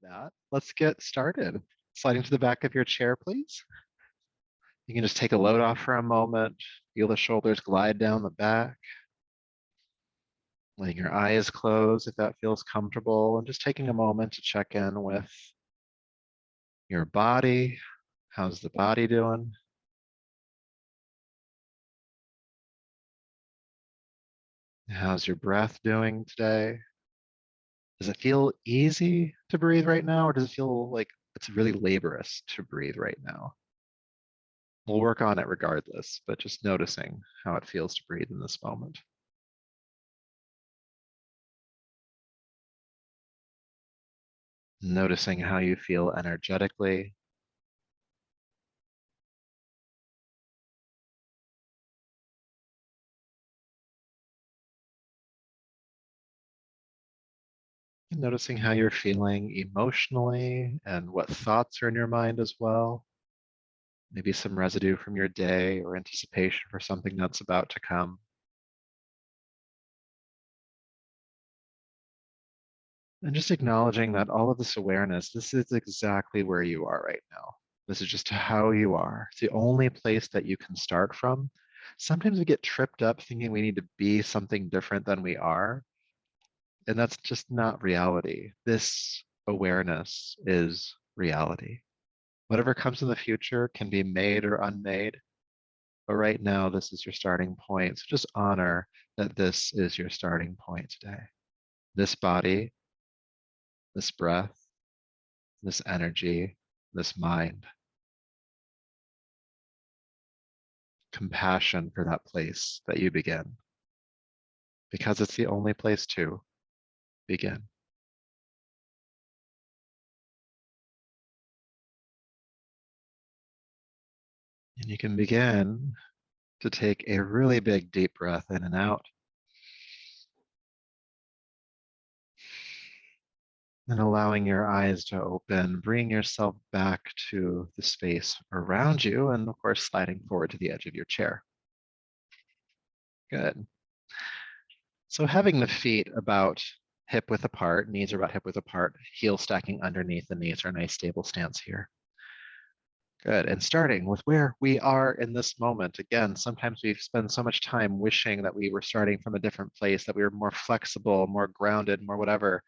that. Let's get started. Sliding to the back of your chair, please. You can just take a load off for a moment. Feel the shoulders glide down the back. Letting your eyes close if that feels comfortable, and just taking a moment to check in with your body. How's the body doing? How's your breath doing today? Does it feel easy to breathe right now, or does it feel like it's really laborious to breathe right now? We'll work on it regardless, but just noticing how it feels to breathe in this moment. Noticing how you feel energetically. And noticing how you're feeling emotionally and what thoughts are in your mind as well. Maybe some residue from your day or anticipation for something that's about to come. And just acknowledging that all of this awareness, this is exactly where you are right now. This is just how you are. It's the only place that you can start from. Sometimes we get tripped up thinking we need to be something different than we are. And that's just not reality. This awareness is reality. Whatever comes in the future can be made or unmade. But right now, this is your starting point. So just honor that this is your starting point today. This body, this breath, this energy, this mind. Compassion for that place that you begin, because it's the only place to begin. And you can begin to take a really big deep breath in and out. And allowing your eyes to open, bring yourself back to the space around you, and of course, sliding forward to the edge of your chair. Good. So having the feet about hip width apart, knees are about hip width apart, heels stacking underneath the knees are a nice stable stance here. Good. And starting with where we are in this moment. Again, sometimes we spend so much time wishing that we were starting from a different place, that we were more flexible, more grounded, more whatever.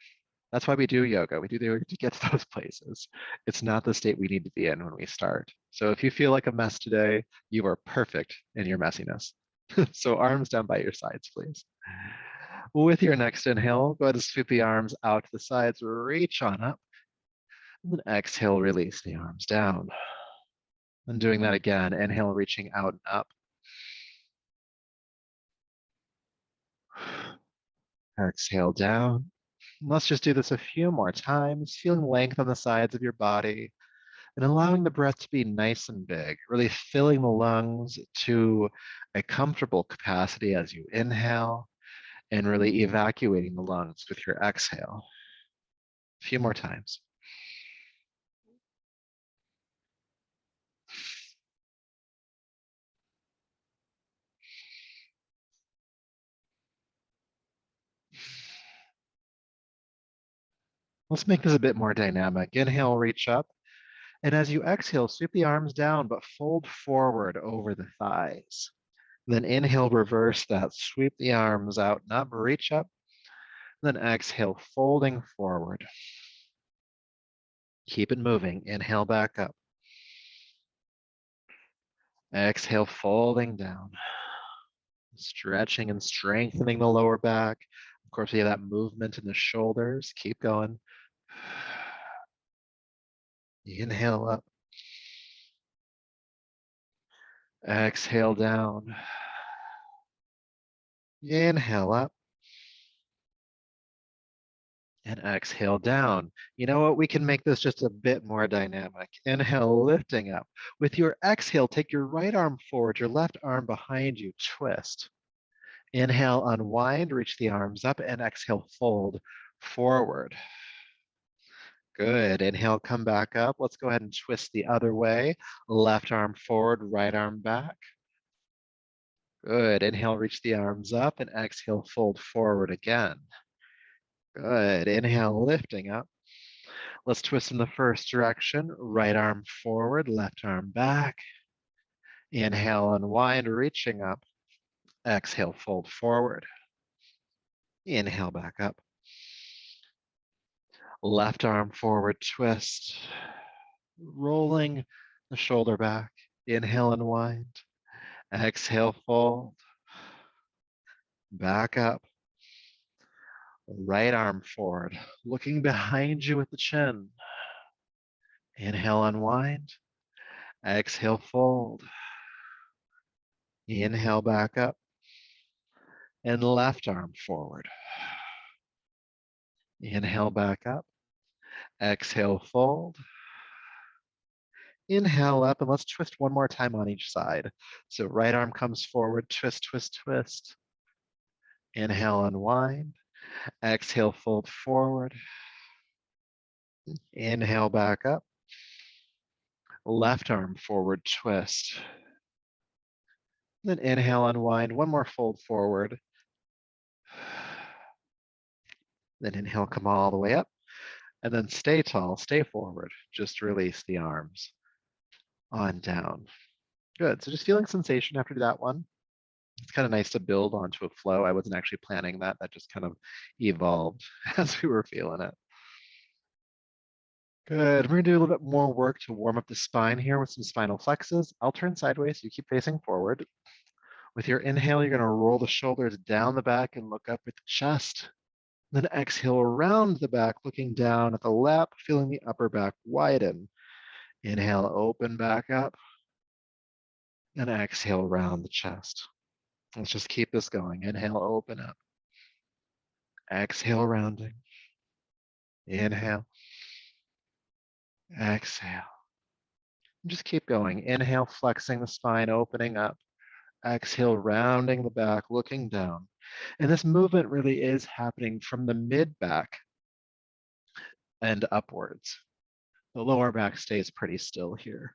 That's why we do yoga. We do the yoga to get to those places. It's not the state we need to be in when we start. So if you feel like a mess today, you are perfect in your messiness. So arms down by your sides, please. With your next inhale, go ahead and sweep the arms out to the sides, reach on up. And then exhale, release the arms down. And doing that again, inhale, reaching out and up. Exhale down. Let's just do this a few more times, feeling length on the sides of your body and allowing the breath to be nice and big, really filling the lungs to a comfortable capacity as you inhale and really evacuating the lungs with your exhale. A few more times. Let's make this a bit more dynamic. Inhale, reach up. And as you exhale, sweep the arms down, but fold forward over the thighs. Then inhale, reverse that. Sweep the arms out and up, reach up. Then exhale, folding forward. Keep it moving. Inhale back up. Exhale, folding down. Stretching and strengthening the lower back. Of course, we have that movement in the shoulders. Keep going. Inhale up. Exhale down. Inhale up. And exhale down. You know what? We can make this just a bit more dynamic. Inhale, lifting up. With your exhale, take your right arm forward, your left arm behind you, twist. Inhale, unwind, reach the arms up, and exhale, fold forward. Good. Inhale, come back up. Let's go ahead and twist the other way. Left arm forward, right arm back. Good. Inhale, reach the arms up, and exhale, fold forward again. Good. Inhale, lifting up. Let's twist in the first direction. Right arm forward, left arm back. Inhale, unwind, reaching up. Exhale, fold forward. Inhale, back up. Left arm forward, twist. Rolling the shoulder back. Inhale, unwind. Exhale, fold. Back up. Right arm forward, looking behind you with the chin. Inhale, unwind. Exhale, fold. Inhale, back up. And left arm forward. Inhale, back up. Exhale, fold. Inhale up, and let's twist one more time on each side. So right arm comes forward, twist, twist, twist. Inhale, unwind. Exhale, fold forward. Inhale, back up. Left arm forward, twist. Then inhale, unwind. One more fold forward. Then inhale, come all the way up. And then stay tall, stay forward. Just release the arms on down. Good. So just feeling sensation after that one. It's kind of nice to build onto a flow. I wasn't actually planning that. That just kind of evolved as we were feeling it. Good. We're going to do a little bit more work to warm up the spine here with some spinal flexes. I'll turn sideways. So you keep facing forward. With your inhale, you're going to roll the shoulders down the back and look up at the chest. Then exhale around the back, looking down at the lap, feeling the upper back widen. Inhale, open back up. And exhale, round the chest. Let's just keep this going. Inhale, open up. Exhale, rounding. Inhale. Exhale. Just keep going. Inhale, flexing the spine, opening up. Exhale, rounding the back, looking down. And this movement really is happening from the mid-back and upwards. The lower back stays pretty still here.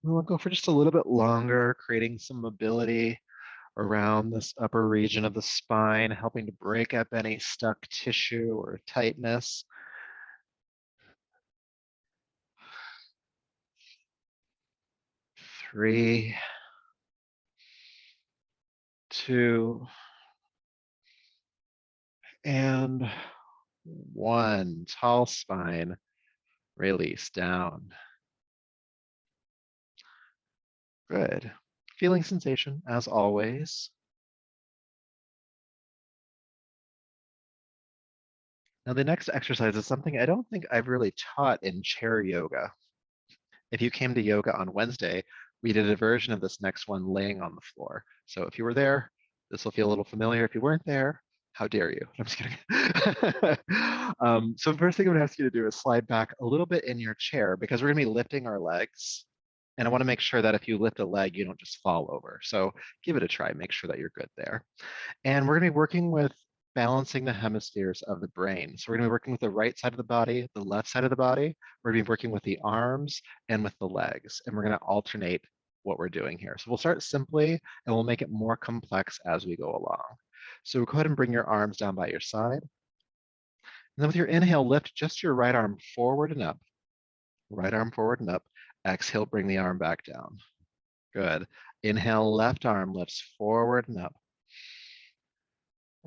We'll go for just a little bit longer, creating some mobility around this upper region of the spine, helping to break up any stuck tissue or tightness. 3, 2, and 1. Tall spine, release down. Good. Feeling sensation as always. Now the next exercise is something I don't think I've really taught in chair yoga. If you came to yoga on Wednesday, we did a version of this next one laying on the floor. So if you were there, this will feel a little familiar. If you weren't there, how dare you? I'm just kidding. So the first thing I'm gonna ask you to do is slide back a little bit in your chair because we're gonna be lifting our legs. And I wanna make sure that if you lift a leg, you don't just fall over. So give it a try, make sure that you're good there. And we're gonna be working with balancing the hemispheres of the brain. So we're gonna be working with the right side of the body, the left side of the body. We're gonna be working with the arms and with the legs. And we're gonna alternate what we're doing here. So we'll start simply and we'll make it more complex as we go along. So go ahead and bring your arms down by your side. And then with your inhale, lift just your right arm forward and up. Right arm forward and up. Exhale, bring the arm back down. Good. Inhale, left arm lifts forward and up.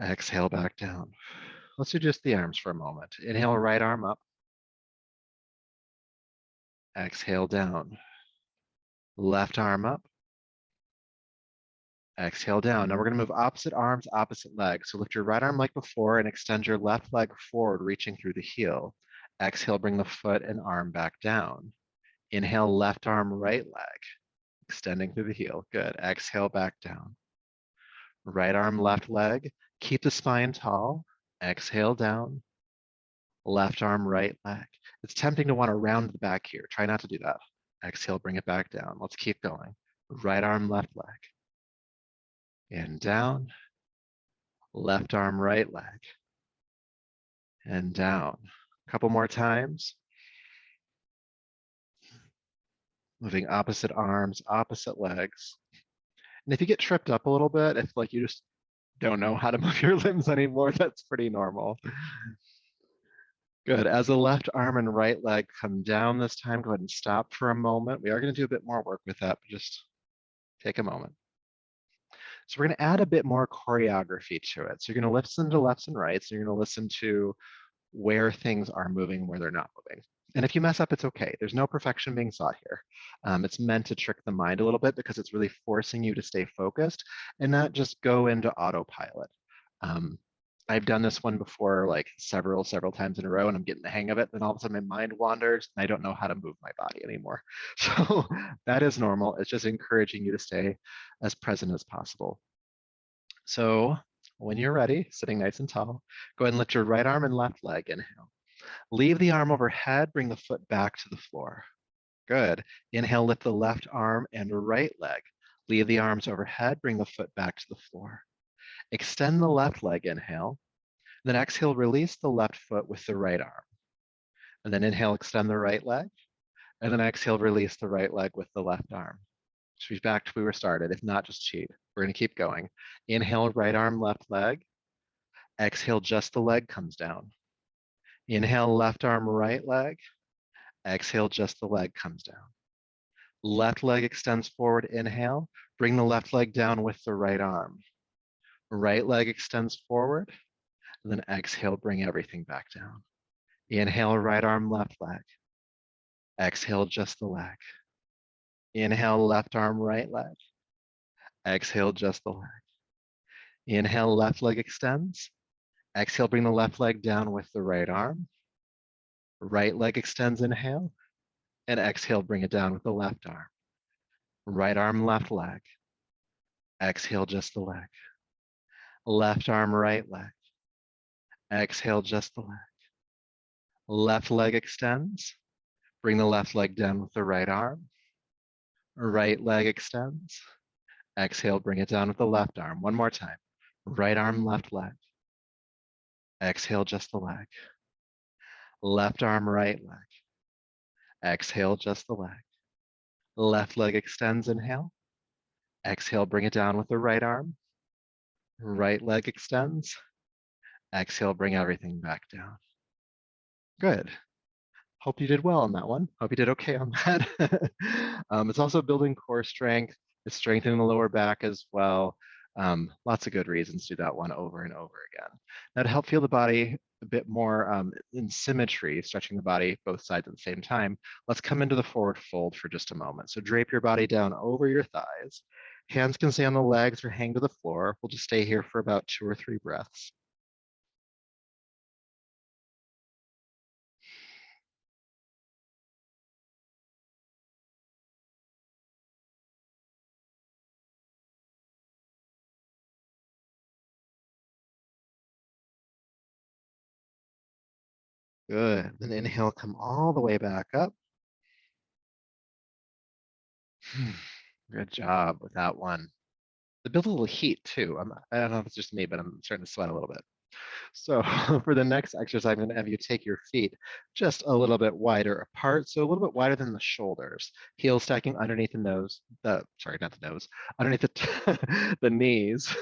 Exhale, back down. Let's do just the arms for a moment. Inhale, right arm up. Exhale, down. Left arm up. Exhale, down. Now we're going to move opposite arms, opposite legs. So lift your right arm like before and extend your left leg forward, reaching through the heel. Exhale, bring the foot and arm back down. Inhale, left arm, right leg, extending through the heel. Good. Exhale, back down. Right arm, left leg. Keep the spine tall. Exhale, down. Left arm, right leg. It's tempting to want to round the back here. Try not to do that. Exhale, bring it back down. Let's keep going. Right arm, left leg. And down. Left arm, right leg. And down. A couple more times. Moving opposite arms, opposite legs. And if you get tripped up a little bit, if like you just don't know how to move your limbs anymore. That's pretty normal. Good. As the left arm and right leg come down this time, go ahead and stop for a moment. We are going to do a bit more work with that, but just take a moment. So we're going to add a bit more choreography to it. So you're going to listen to lefts and rights, and you're going to listen to where things are moving, where they're not moving. And if you mess up, it's okay. There's no perfection being sought here. It's meant to trick the mind a little bit because it's really forcing you to stay focused and not just go into autopilot. Um, I've done this one before, like several times in a row, and I'm getting the hang of it. Then all of a sudden my mind wanders and I don't know how to move my body anymore. So that is normal. It's just encouraging you to stay as present as possible. So when you're ready, sitting nice and tall, go ahead and lift your right arm and left leg. Inhale. Leave the arm overhead, bring the foot back to the floor. Good. Inhale, lift the left arm and right leg. Leave the arms overhead, bring the foot back to the floor. Extend the left leg, inhale. Then exhale, release the left foot with the right arm. And then inhale, extend the right leg. And then exhale, release the right leg with the left arm. So back to where we started. If not, just cheat. We're going to keep going. Inhale, right arm, left leg. Exhale, just the leg comes down. Inhale, left arm, right leg. Exhale, just the leg comes down. Left leg extends forward, inhale. Bring the left leg down with the right arm. Right leg extends forward, and then exhale, bring everything back down. Inhale, right arm, left leg. Exhale, just the leg. Inhale, left arm, right leg. Exhale, just the leg. Inhale, left leg extends. Exhale, bring the left leg down with the right arm. Right leg extends, inhale. And exhale, bring it down with the left arm. Right arm, left leg. Exhale, just the leg. Left arm, right leg. Exhale, just the leg. Left leg extends. Bring the left leg down with the right arm. Right leg extends. Exhale, bring it down with the left arm. One more time. Right arm, left leg. Exhale, just the leg. Left arm, right leg. Exhale, just the leg. Left leg extends, inhale. Exhale, bring it down with the right arm. Right leg extends. Exhale, bring everything back down. Good. Hope you did well on that one. Hope you did okay on that. It's also building core strength. It's strengthening the lower back as well. Lots of good reasons to do that one over and over again. Now to help feel the body a bit more in symmetry, stretching the body both sides at the same time, let's come into the forward fold for just a moment. So drape your body down over your thighs. Hands can stay on the legs or hang to the floor. We'll just stay here for about 2 or 3 breaths. Good. Then inhale, come all the way back up. Good job with that one. It builds a little heat too. I don't know if it's just me, but I'm starting to sweat a little bit. So for the next exercise, I'm going to have you take your feet just a little bit wider apart. So a little bit wider than the shoulders. Heels stacking underneath the nose, sorry, not the nose, underneath the knees,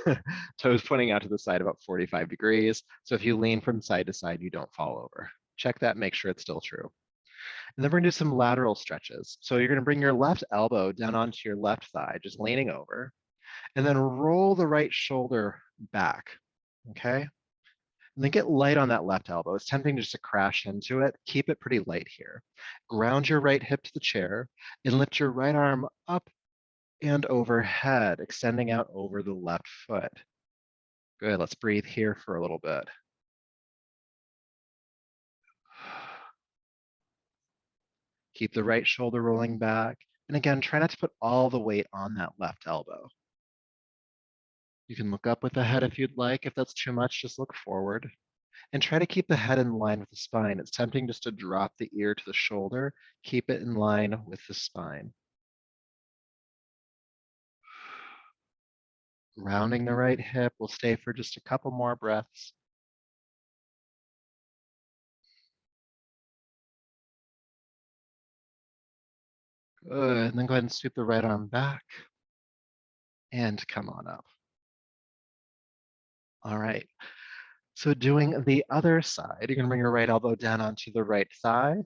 toes pointing out to the side about 45 degrees. So if you lean from side to side, you don't fall over. Check that, make sure it's still true. And then we're gonna do some lateral stretches. So you're gonna bring your left elbow down onto your left thigh, just leaning over, and then roll the right shoulder back, okay? And then get light on that left elbow. It's tempting just to crash into it. Keep it pretty light here. Ground your right hip to the chair and lift your right arm up and overhead, extending out over the left foot. Good, let's breathe here for a little bit. Keep the right shoulder rolling back. And again, try not to put all the weight on that left elbow. You can look up with the head if you'd like. If that's too much, just look forward. And try to keep the head in line with the spine. It's tempting just to drop the ear to the shoulder. Keep it in line with the spine. Rounding the right hip. We'll stay for just a couple more breaths. Good. And then go ahead and sweep the right arm back. And come on up. All right. So doing the other side, you're gonna bring your right elbow down onto the right thigh,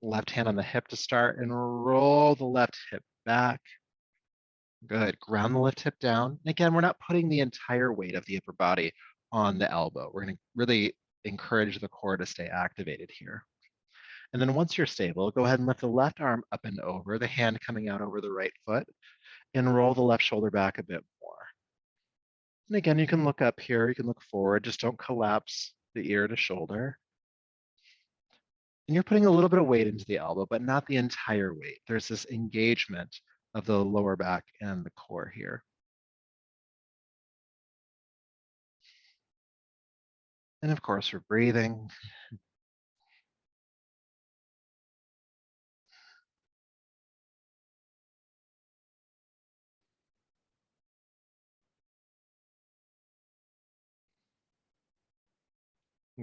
left hand on the hip to start, and roll the left hip back. Good. Ground the left hip down. And again, we're not putting the entire weight of the upper body on the elbow. We're gonna really encourage the core to stay activated here. And then once you're stable, go ahead and lift the left arm up and over, the hand coming out over the right foot, and roll the left shoulder back a bit more. And again, you can look up here, you can look forward, just don't collapse the ear to shoulder. And you're putting a little bit of weight into the elbow, but not the entire weight. There's this engagement of the lower back and the core here. And of course, we're breathing.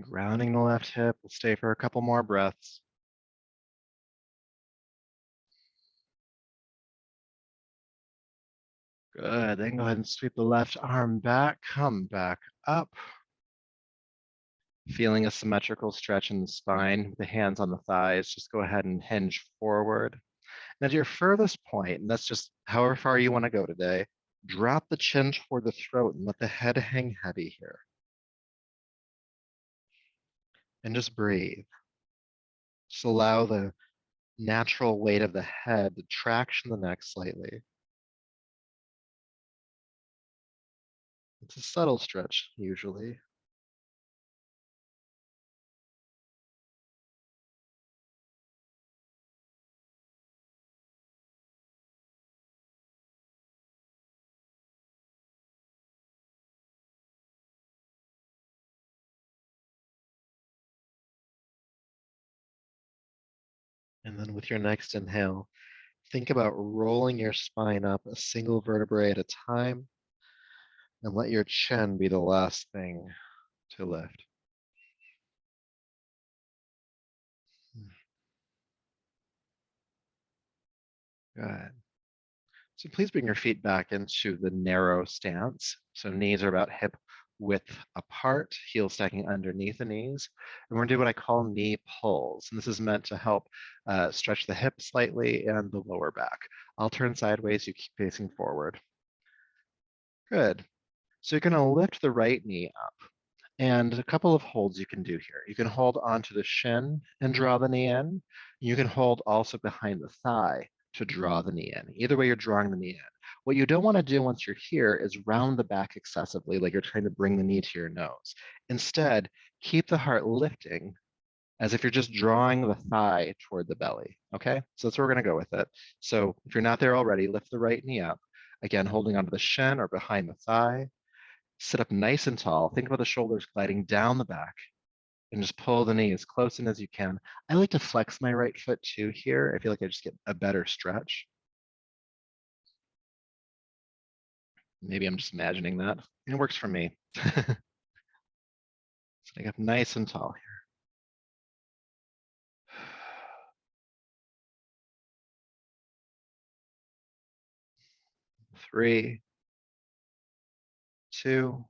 Grounding the left hip. We'll stay for a couple more breaths. Good. Then go ahead and sweep the left arm back, come back up. Feeling a symmetrical stretch in the spine with the hands on the thighs. Just go ahead and hinge forward. Now to your furthest point, and that's just however far you want to go today, drop the chin toward the throat and let the head hang heavy here. And just breathe. Just allow the natural weight of the head to traction the neck slightly. It's a subtle stretch, usually. And then with your next inhale, think about rolling your spine up a single vertebrae at a time and let your chin be the last thing to lift. Good. So please bring your feet back into the narrow stance. So knees are about hip width apart, heels stacking underneath the knees. And we're gonna do what I call knee pulls. And this is meant to help stretch the hip slightly and the lower back. I'll turn sideways, you keep facing forward. Good. So you're gonna lift the right knee up. And a couple of holds you can do here. You can hold onto the shin and draw the knee in. You can hold also behind the thigh to draw the knee in. Either way, you're drawing the knee in. What you don't want to do once you're here is round the back excessively, like you're trying to bring the knee to your nose. Instead, keep the heart lifting as if you're just drawing the thigh toward the belly. Okay, so that's where we're going to go with it. So if you're not there already, lift the right knee up. Again, holding onto the shin or behind the thigh. Sit up nice and tall. Think about the shoulders gliding down the back and just pull the knee as close in as you can. I like to flex my right foot too here. I feel like I just get a better stretch. Maybe I'm just imagining that. It works for me. Sitting up nice and tall here. 3, 2,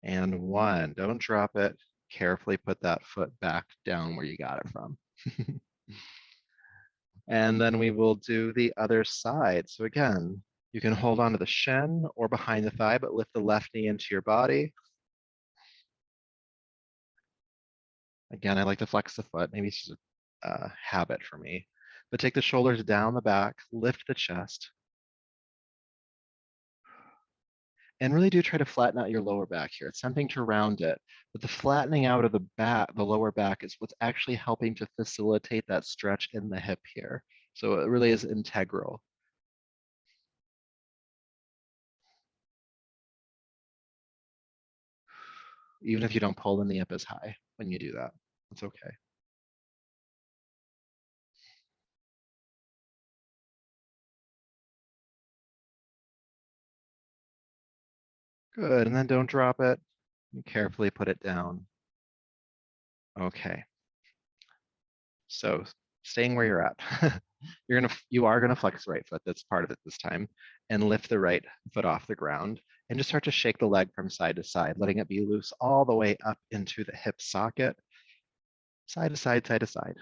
and 1. Don't drop it. Carefully put that foot back down where you got it from. And then we will do the other side. So again, you can hold on to the shin or behind the thigh, but lift the left knee into your body. Again, I like to flex the foot. Maybe it's just a habit for me. But take the shoulders down the back, lift the chest, and really do try to flatten out your lower back here. It's something to round it, but the flattening out of the back, the lower back, is what's actually helping to facilitate that stretch in the hip here. So it really is integral. Even if you don't pull the knee up as high when you do that, it's okay. Good, and then don't drop it. You carefully put it down. Okay. So staying where you're at, you are gonna flex the right foot. That's part of it this time, and lift the right foot off the ground. And just start to shake the leg from side to side, letting it be loose all the way up into the hip socket, side to side, side to side.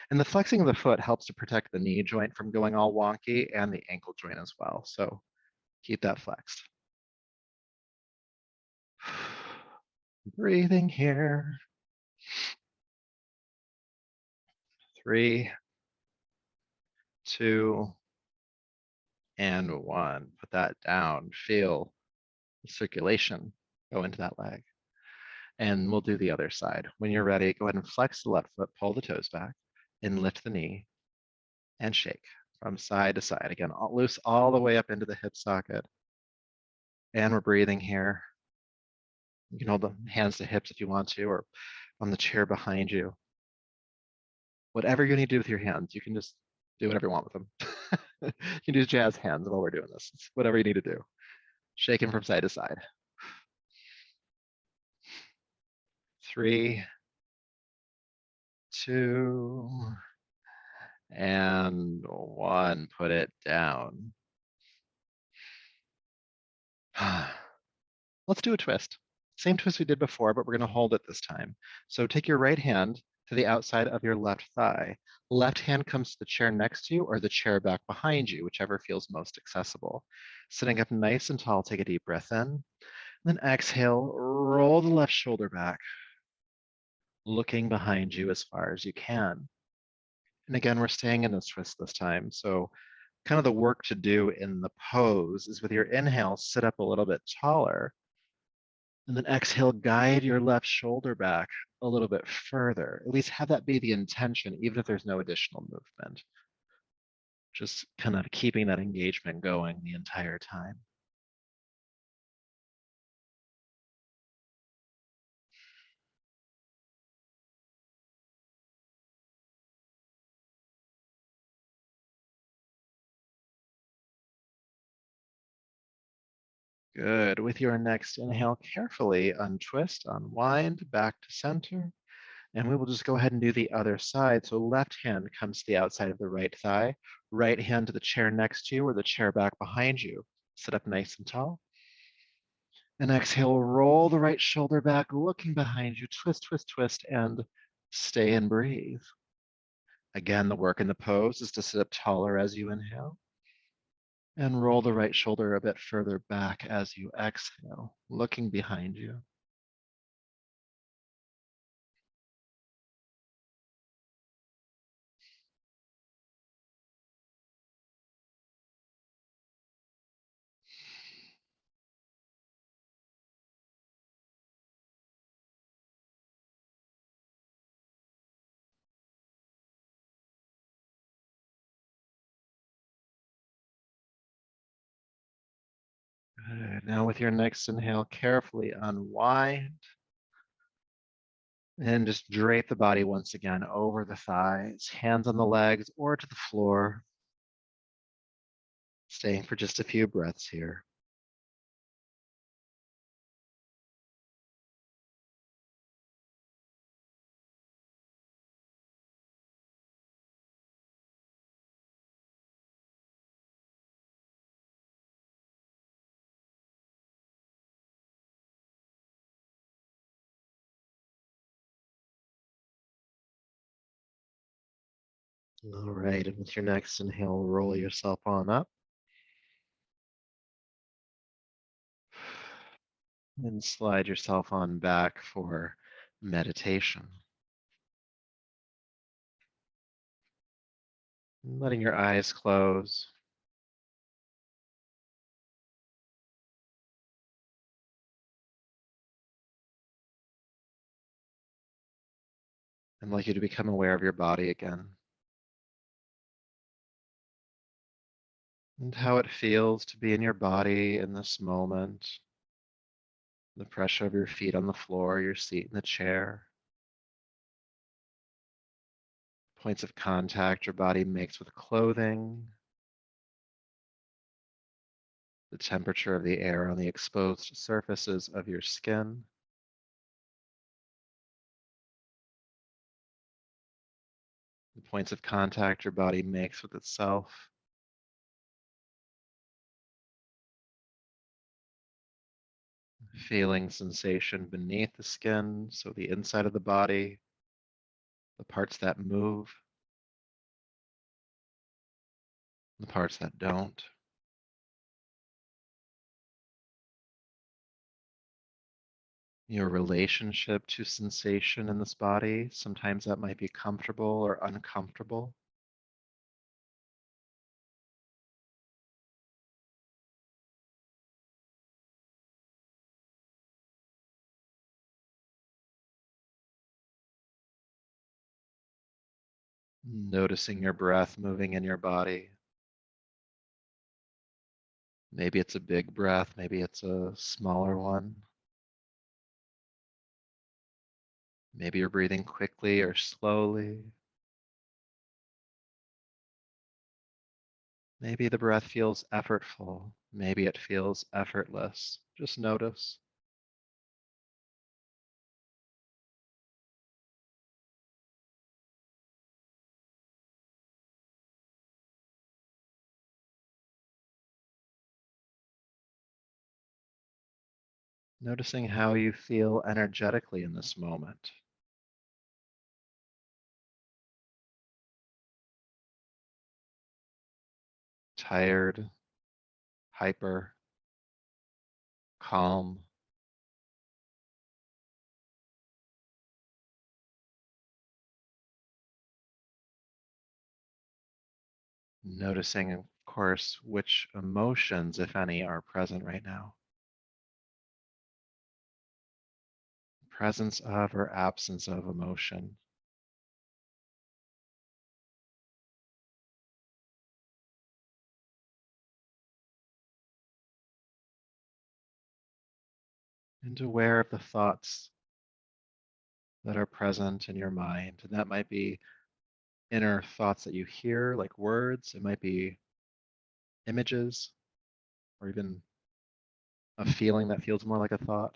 And the flexing of the foot helps to protect the knee joint from going all wonky and the ankle joint as well. So keep that flexed. Breathing here. 3, 2, and 1. Put that down. Feel the circulation go into that leg. And we'll do the other side. When you're ready, go ahead and flex the left foot, pull the toes back, and lift the knee and shake from side to side. Again, loose all the way up into the hip socket. And we're breathing here. You can hold the hands to hips if you want to, or on the chair behind you. Whatever you need to do with your hands, you can just do whatever you want with them. You can do jazz hands while we're doing this. It's whatever you need to do. Shaking from side to side. 3, 2, and 1. Put it down. Let's do a twist. Same twist we did before, but we're going to hold it this time. So take your right hand to the outside of your left thigh. Left hand comes to the chair next to you or the chair back behind you, whichever feels most accessible. Sitting up nice and tall, take a deep breath in. Then exhale, roll the left shoulder back, looking behind you as far as you can. And again, we're staying in this twist this time. So kind of the work to do in the pose is with your inhale, sit up a little bit taller. And then exhale, guide your left shoulder back a little bit further. At least have that be the intention, even if there's no additional movement. Just kind of keeping that engagement going the entire time. Good. With your next inhale, carefully untwist, unwind, back to center. And we will just go ahead and do the other side. So left hand comes to the outside of the right thigh, right hand to the chair next to you or the chair back behind you. Sit up nice and tall. And exhale, roll the right shoulder back, looking behind you, twist, twist, twist, and stay and breathe. Again, the work in the pose is to sit up taller as you inhale. And roll the right shoulder a bit further back as you exhale, looking behind you. Good. Now with your next inhale, carefully unwind and just drape the body once again over the thighs, hands on the legs or to the floor. Staying for just a few breaths here. All right, and with your next inhale, roll yourself on up. And slide yourself on back for meditation. Letting your eyes close. I'd like you to become aware of your body again and how it feels to be in your body in this moment. The pressure of your feet on the floor, your seat in the chair, points of contact your body makes with clothing, the temperature of the air on the exposed surfaces of your skin. The points of contact your body makes with itself. Feeling sensation beneath the skin, so the inside of the body, the parts that move, the parts that don't. Your relationship to sensation in this body, sometimes that might be comfortable or uncomfortable. Noticing your breath moving in your body. Maybe it's a big breath, maybe it's a smaller one. Maybe you're breathing quickly or slowly. Maybe the breath feels effortful. Maybe it feels effortless. Just notice. Noticing how you feel energetically in this moment. Tired, hyper, calm. Noticing, of course, which emotions, if any, are present right now. Presence of or absence of emotion. And aware of the thoughts that are present in your mind. And that might be inner thoughts that you hear, like words. It might be images, or even a feeling that feels more like a thought.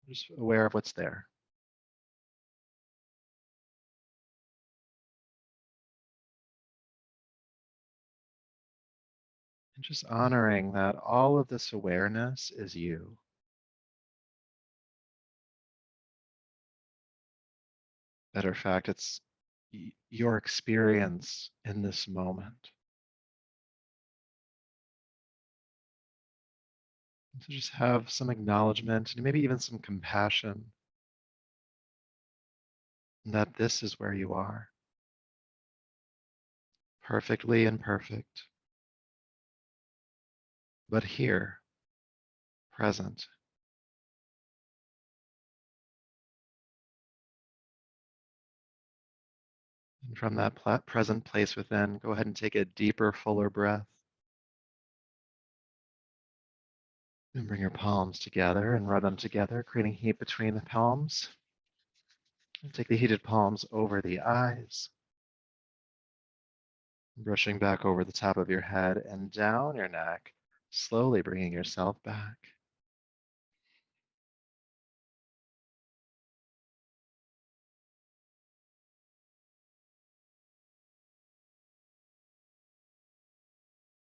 Just aware of what's there. And just honoring that all of this awareness is you. Matter of fact, it's your experience in this moment. So just have some acknowledgement and maybe even some compassion that this is where you are, perfectly imperfect, but here, present. And from that present place within, go ahead and take a deeper, fuller breath. And bring your palms together and rub them together, creating heat between the palms. And take the heated palms over the eyes, brushing back over the top of your head and down your neck, slowly bringing yourself back.